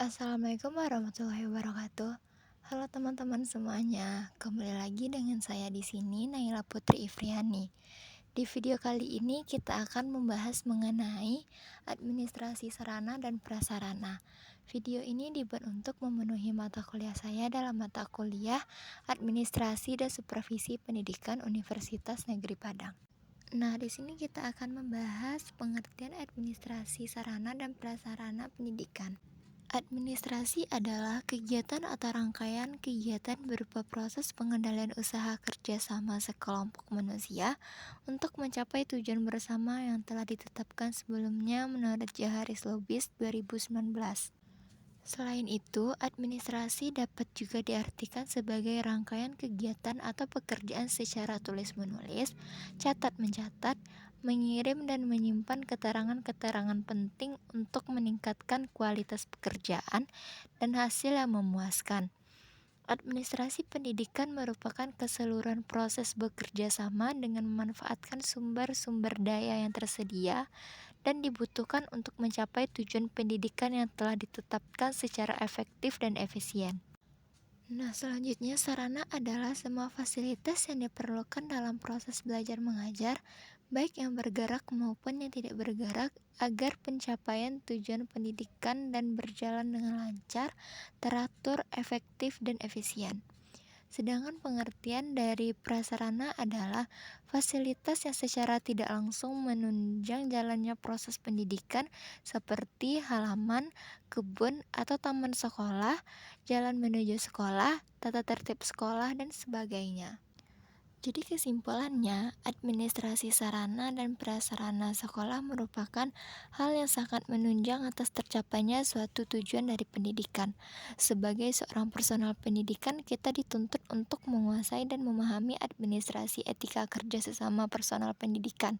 Assalamualaikum warahmatullahi wabarakatuh. Halo teman-teman semuanya, kembali lagi dengan saya di sini Naila Putri Ifriani. Di video kali ini kita akan membahas mengenai administrasi sarana dan prasarana. Video ini dibuat untuk memenuhi mata kuliah saya dalam mata kuliah Administrasi dan Supervisi Pendidikan Universitas Negeri Padang. Nah, di sini kita akan membahas pengertian administrasi sarana dan prasarana pendidikan. Administrasi adalah kegiatan atau rangkaian kegiatan berupa proses pengendalian usaha kerjasama sekelompok manusia untuk mencapai tujuan bersama yang telah ditetapkan sebelumnya menurut Jaharis Lubis 2019. Selain itu, administrasi dapat juga diartikan sebagai rangkaian kegiatan atau pekerjaan secara tulis-menulis, catat-mencatat, mengirim dan menyimpan keterangan-keterangan penting untuk meningkatkan kualitas pekerjaan dan hasil yang memuaskan. Administrasi pendidikan merupakan keseluruhan proses bekerja sama dengan memanfaatkan sumber-sumber daya yang tersedia dan dibutuhkan untuk mencapai tujuan pendidikan yang telah ditetapkan secara efektif dan efisien. Nah, selanjutnya sarana adalah semua fasilitas yang diperlukan dalam proses belajar mengajar, baik yang bergerak maupun yang tidak bergerak, agar pencapaian tujuan pendidikan dan berjalan dengan lancar, teratur, efektif, dan efisien. Sedangkan pengertian dari prasarana adalah fasilitas yang secara tidak langsung menunjang jalannya proses pendidikan seperti halaman, kebun, atau taman sekolah, jalan menuju sekolah, tata tertib sekolah, dan sebagainya. Jadi kesimpulannya, administrasi sarana dan prasarana sekolah merupakan hal yang sangat menunjang atas tercapainya suatu tujuan dari pendidikan. Sebagai seorang personal pendidikan, kita dituntut untuk menguasai dan memahami administrasi etika kerja sesama personal pendidikan,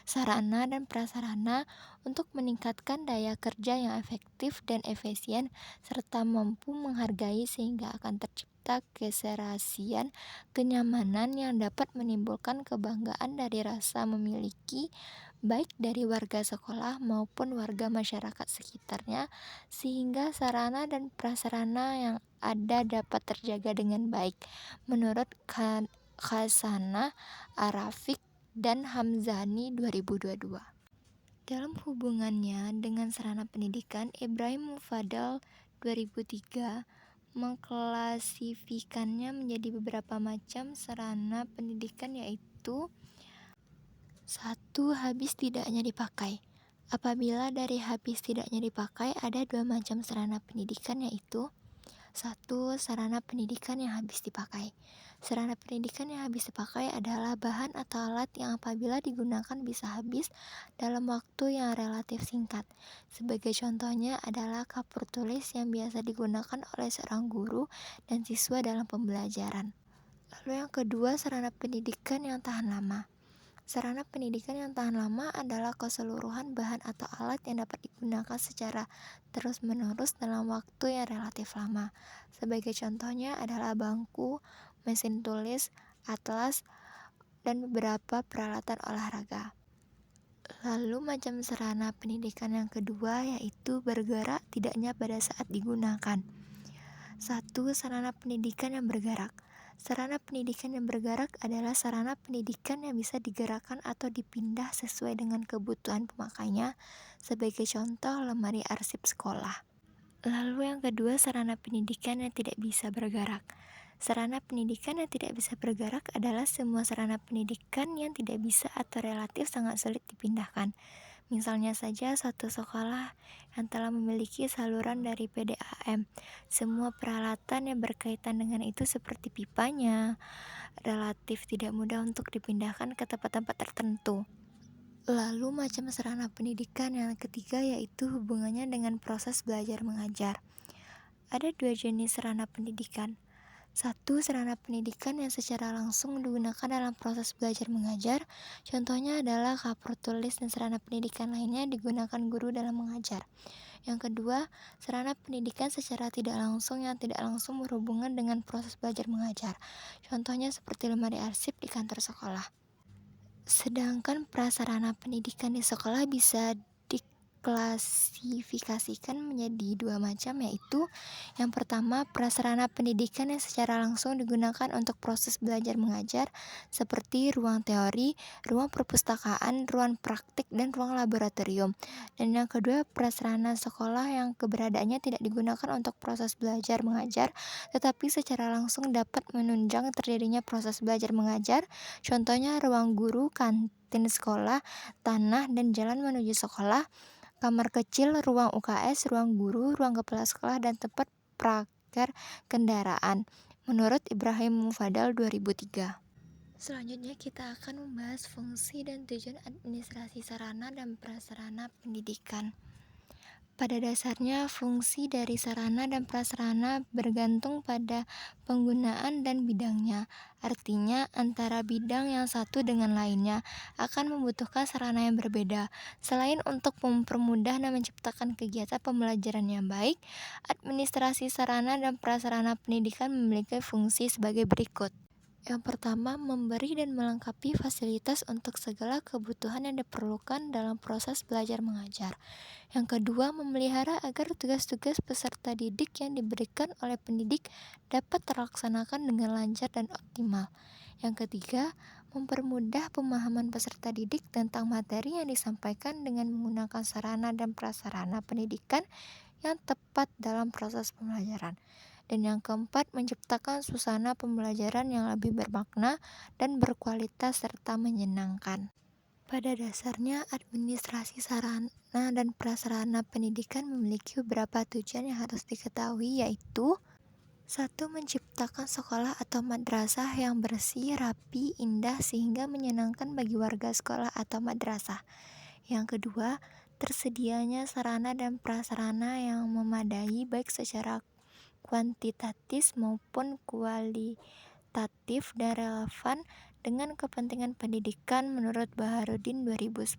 sarana dan prasarana untuk meningkatkan daya kerja yang efektif dan efisien serta mampu menghargai sehingga akan tercipta keserasian kenyamanan yang dapat menimbulkan kebanggaan dari rasa memiliki baik dari warga sekolah maupun warga masyarakat sekitarnya sehingga sarana dan prasarana yang ada dapat terjaga dengan baik menurut Khazanah Arafik dan Hamzani 2022. Dalam hubungannya dengan sarana pendidikan, Ibrahim Mufadal 2003 mengklasifikasikannya menjadi beberapa macam sarana pendidikan yaitu 1. Habis tidaknya dipakai. Apabila dari habis tidaknya dipakai ada dua macam sarana pendidikan yaitu 1. Sarana pendidikan yang habis dipakai. Sarana pendidikan yang habis dipakai adalah bahan atau alat yang apabila digunakan bisa habis dalam waktu yang relatif singkat. Sebagai contohnya adalah kapur tulis yang biasa digunakan oleh seorang guru dan siswa dalam pembelajaran. Lalu yang kedua, sarana pendidikan yang tahan lama. Sarana pendidikan yang tahan lama adalah keseluruhan bahan atau alat yang dapat digunakan secara terus-menerus dalam waktu yang relatif lama. Sebagai contohnya adalah bangku, mesin tulis, atlas, dan beberapa peralatan olahraga. Lalu macam sarana pendidikan yang kedua yaitu bergerak tidaknya pada saat digunakan. 1. Sarana pendidikan yang bergerak. Sarana pendidikan yang bergerak adalah sarana pendidikan yang bisa digerakkan atau dipindah sesuai dengan kebutuhan pemakainya, sebagai contoh lemari arsip sekolah. Lalu yang kedua, sarana pendidikan yang tidak bisa bergerak. Sarana pendidikan yang tidak bisa bergerak adalah semua sarana pendidikan yang tidak bisa atau relatif sangat sulit dipindahkan. Misalnya saja suatu sekolah yang telah memiliki saluran dari PDAM. Semua peralatan yang berkaitan dengan itu seperti pipanya relatif tidak mudah untuk dipindahkan ke tempat-tempat tertentu. Lalu macam sarana pendidikan yang ketiga yaitu hubungannya dengan proses belajar mengajar. Ada dua jenis sarana pendidikan. 1. Sarana pendidikan yang secara langsung digunakan dalam proses belajar mengajar. Contohnya adalah kapur tulis dan sarana pendidikan lainnya digunakan guru dalam mengajar. Yang kedua, sarana pendidikan secara tidak langsung yang tidak langsung berhubungan dengan proses belajar mengajar. Contohnya seperti lemari arsip di kantor sekolah. Sedangkan prasarana pendidikan di sekolah bisa klasifikasikan menjadi dua macam, yaitu yang pertama prasarana pendidikan yang secara langsung digunakan untuk proses belajar mengajar seperti ruang teori, ruang perpustakaan, ruang praktik, dan ruang laboratorium. Dan yang kedua prasarana sekolah yang keberadaannya tidak digunakan untuk proses belajar mengajar tetapi secara langsung dapat menunjang terjadinya proses belajar mengajar, contohnya ruang guru, kantin sekolah, tanah dan jalan menuju sekolah, kamar kecil, ruang UKS, ruang guru, ruang kepala sekolah, dan tempat parkir kendaraan. Menurut Ibrahim Mufadal 2003. Selanjutnya kita akan membahas fungsi dan tujuan administrasi sarana dan prasarana pendidikan. Pada dasarnya, fungsi dari sarana dan prasarana bergantung pada penggunaan dan bidangnya. Artinya, antara bidang yang satu dengan lainnya akan membutuhkan sarana yang berbeda. Selain untuk mempermudah dan menciptakan kegiatan pembelajaran yang baik, administrasi sarana dan prasarana pendidikan memiliki fungsi sebagai berikut. Yang pertama, memberi dan melengkapi fasilitas untuk segala kebutuhan yang diperlukan dalam proses belajar mengajar. Yang kedua, memelihara agar tugas-tugas peserta didik yang diberikan oleh pendidik dapat terlaksanakan dengan lancar dan optimal. Yang ketiga, mempermudah pemahaman peserta didik tentang materi yang disampaikan dengan menggunakan sarana dan prasarana pendidikan yang tepat dalam proses pembelajaran. Dan yang keempat, menciptakan suasana pembelajaran yang lebih bermakna dan berkualitas serta menyenangkan. Pada dasarnya, administrasi sarana dan prasarana pendidikan memiliki beberapa tujuan yang harus diketahui, yaitu 1. Menciptakan sekolah atau madrasah yang bersih, rapi, indah sehingga menyenangkan bagi warga sekolah atau madrasah. Yang kedua, tersedianya sarana dan prasarana yang memadai baik secara kuantitatif maupun kualitatif dan relevan dengan kepentingan pendidikan menurut Baharudin 2010.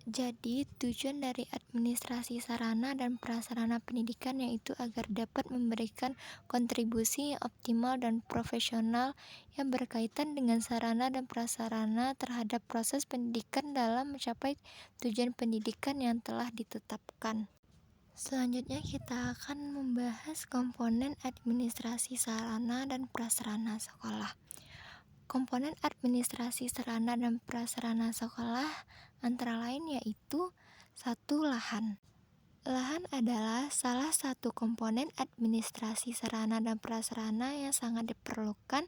Jadi, tujuan dari administrasi sarana dan prasarana pendidikan yaitu agar dapat memberikan kontribusi yang optimal dan profesional yang berkaitan dengan sarana dan prasarana terhadap proses pendidikan dalam mencapai tujuan pendidikan yang telah ditetapkan. Selanjutnya kita akan membahas komponen administrasi sarana dan prasarana sekolah. Komponen administrasi sarana dan prasarana sekolah antara lain yaitu 1. Lahan. Lahan adalah salah satu komponen administrasi sarana dan prasarana yang sangat diperlukan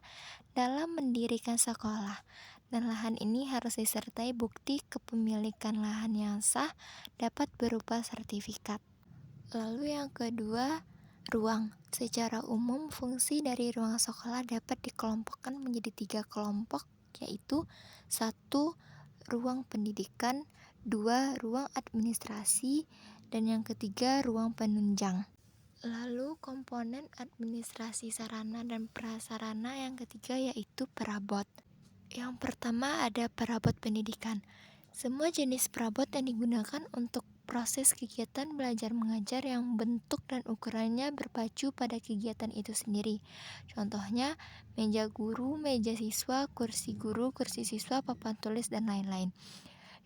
dalam mendirikan sekolah. Dan lahan ini harus disertai bukti kepemilikan lahan yang sah dapat berupa sertifikat. Lalu yang kedua, ruang. Secara umum, fungsi dari ruang sekolah dapat dikelompokkan menjadi 3 kelompok, yaitu 1. Ruang pendidikan, 2. Ruang administrasi, dan yang ketiga, ruang penunjang. Lalu komponen administrasi sarana dan prasarana yang ketiga yaitu perabot. Yang pertama ada perabot pendidikan. Semua jenis perabot yang digunakan untuk proses kegiatan belajar mengajar yang bentuk dan ukurannya berpacu pada kegiatan itu sendiri. Contohnya, meja guru, meja siswa, kursi guru, kursi siswa, papan tulis, dan lain-lain.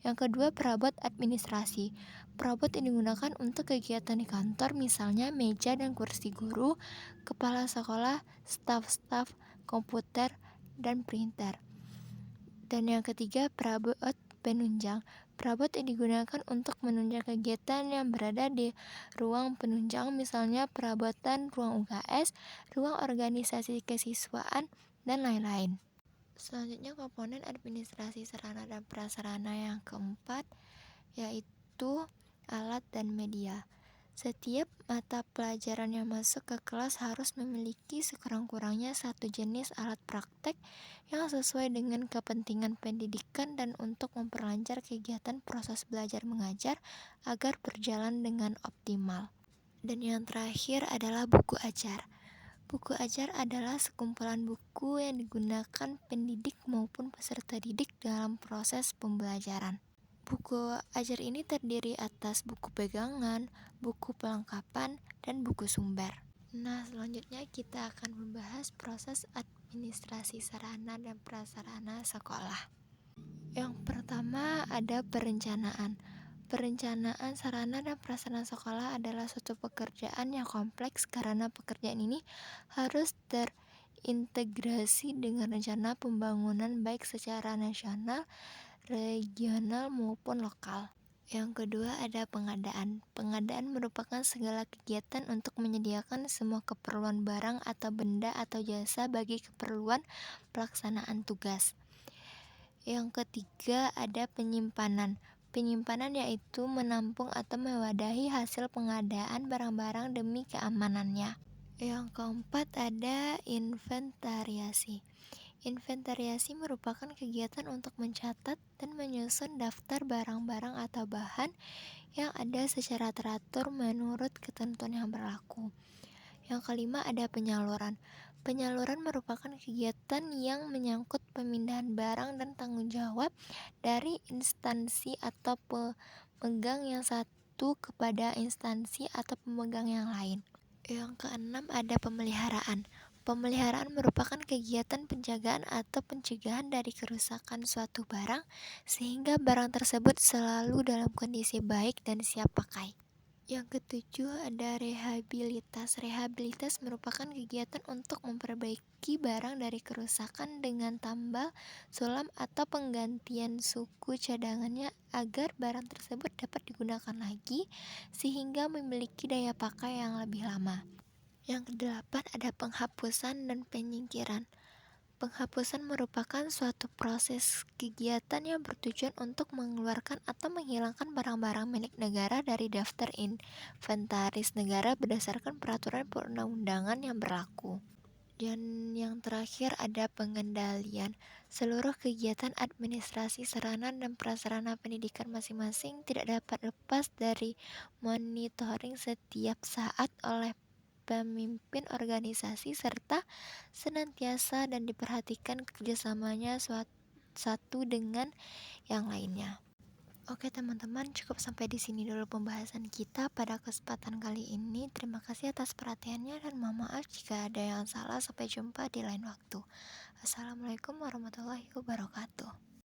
Yang kedua, perabot administrasi. Perabot yang digunakan untuk kegiatan di kantor, misalnya meja dan kursi guru, kepala sekolah, staf-staf, komputer, dan printer. Dan yang ketiga, perabot penunjang. Perabot yang digunakan untuk menunjang kegiatan yang berada di ruang penunjang, misalnya perabotan ruang UKS, ruang organisasi kesiswaan, dan lain-lain. Selanjutnya komponen administrasi sarana dan prasarana yang keempat yaitu alat dan media. Setiap mata pelajaran yang masuk ke kelas harus memiliki sekurang-kurangnya satu jenis alat praktek yang sesuai dengan kepentingan pendidikan dan untuk memperlancar kegiatan proses belajar mengajar agar berjalan dengan optimal. Dan yang terakhir adalah buku ajar. Buku ajar adalah sekumpulan buku yang digunakan pendidik maupun peserta didik dalam proses pembelajaran. Buku ajar ini terdiri atas buku pegangan, buku pelengkapan, dan buku sumber. Nah, selanjutnya kita akan membahas proses administrasi sarana dan prasarana sekolah. Yang pertama ada perencanaan. Perencanaan sarana dan prasarana sekolah adalah suatu pekerjaan yang kompleks karena pekerjaan ini harus terintegrasi dengan rencana pembangunan baik secara nasional, regional maupun lokal. Yang kedua ada pengadaan. Pengadaan merupakan segala kegiatan untuk menyediakan semua keperluan barang atau benda atau jasa bagi keperluan pelaksanaan tugas. Yang ketiga ada penyimpanan. Penyimpanan yaitu menampung atau mewadahi hasil pengadaan barang-barang demi keamanannya. Yang keempat ada inventariasi. Inventariasi merupakan kegiatan untuk mencatat dan menyusun daftar barang-barang atau bahan yang ada secara teratur menurut ketentuan yang berlaku. Yang kelima ada penyaluran. Penyaluran merupakan kegiatan yang menyangkut pemindahan barang dan tanggung jawab dari instansi atau pemegang yang satu kepada instansi atau pemegang yang lain. Yang keenam ada pemeliharaan. Pemeliharaan merupakan kegiatan penjagaan atau pencegahan dari kerusakan suatu barang sehingga barang tersebut selalu dalam kondisi baik dan siap pakai. Yang ketujuh ada rehabilitas. Rehabilitas merupakan kegiatan untuk memperbaiki barang dari kerusakan dengan tambal, sulam, atau penggantian suku cadangannya agar barang tersebut dapat digunakan lagi sehingga memiliki daya pakai yang lebih lama. Yang kedelapan ada penghapusan dan penyingkiran. Penghapusan merupakan suatu proses kegiatan yang bertujuan untuk mengeluarkan atau menghilangkan barang-barang milik negara dari daftar inventaris negara berdasarkan peraturan perundang-undangan yang berlaku. Dan yang terakhir ada pengendalian. Seluruh kegiatan administrasi sarana dan prasarana pendidikan masing-masing tidak dapat lepas dari monitoring setiap saat oleh pemimpin organisasi serta senantiasa dan diperhatikan kerjasamanya satu dengan yang lainnya. Oke teman-teman, cukup sampai di sini dulu pembahasan kita pada kesempatan kali ini. Terima kasih atas perhatiannya dan mohon maaf jika ada yang salah. Sampai jumpa di lain waktu. Assalamualaikum warahmatullahi wabarakatuh.